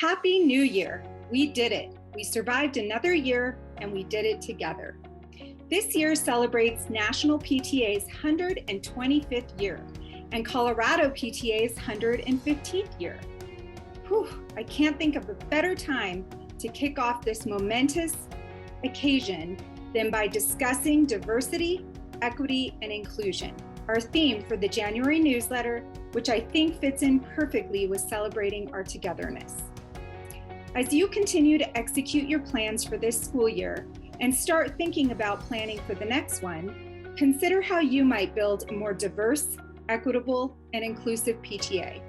Happy New Year! We did it. We survived another year and we did it together. This year celebrates National PTA's 125th year and Colorado PTA's 115th year. I can't think of a better time to kick off this momentous occasion than by discussing diversity, equity, and inclusion, our theme for the January newsletter, which I think fits in perfectly with celebrating our togetherness. As you continue to execute your plans for this school year and start thinking about planning for the next one, consider how you might build a more diverse, equitable, and inclusive PTA.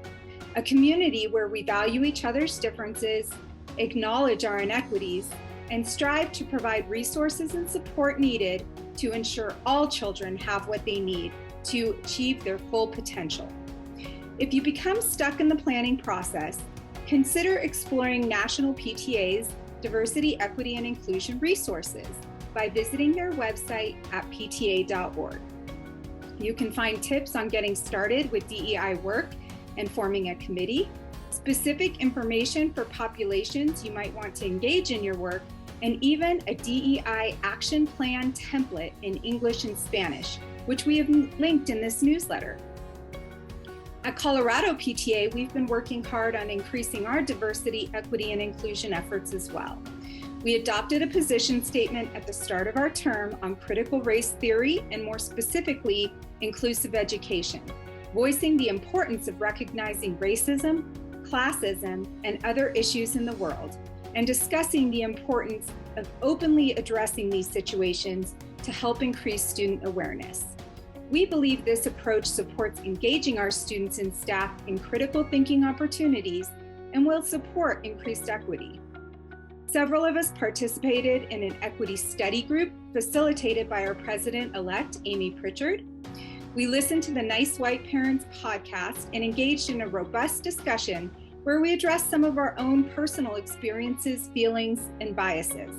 A community where we value each other's differences, acknowledge our inequities, and strive to provide resources and support needed to ensure all children have what they need to achieve their full potential. If you become stuck in the planning process, consider exploring National PTA's Diversity, Equity, and Inclusion resources by visiting their website at pta.org. You can find tips on getting started with DEI work and forming a committee, specific information for populations you might want to engage in your work, and even a DEI action plan template in English and Spanish, which we have linked in this newsletter. At Colorado PTA, we've been working hard on increasing our diversity, equity, and inclusion efforts as well. We adopted a position statement at the start of our term on critical race theory and more specifically, inclusive education, voicing the importance of recognizing racism, classism, and other issues in the world, and discussing the importance of openly addressing these situations to help increase student awareness. We believe this approach supports engaging our students and staff in critical thinking opportunities and will support increased equity. Several of us participated in an equity study group facilitated by our president-elect, Amy Pritchard. We listened to the Nice White Parents podcast and engaged in a robust discussion where we addressed some of our own personal experiences, feelings, and biases.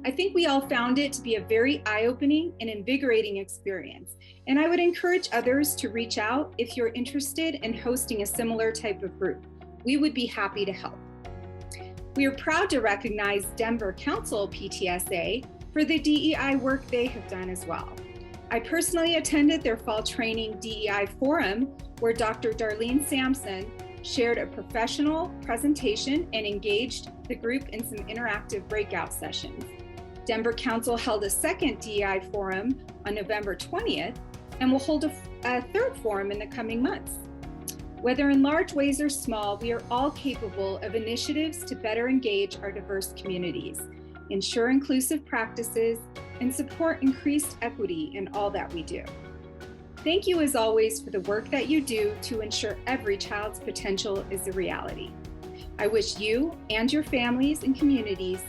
I think we all found it to be a very eye-opening and invigorating experience, and I would encourage others to reach out if you're interested in hosting a similar type of group. We would be happy to help. We are proud to recognize Denver Council PTSA for the DEI work they have done as well. I personally attended their fall training DEI forum where Dr. Darlene Sampson shared a professional presentation and engaged the group in some interactive breakout sessions. Denver Council held a second DEI forum on November 20th and will hold a third forum in the coming months. Whether in large ways or small, we are all capable of initiatives to better engage our diverse communities, ensure inclusive practices, and support increased equity in all that we do. Thank you as always for the work that you do to ensure every child's potential is a reality. I wish you and your families and communities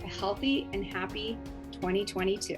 a healthy and happy 2022.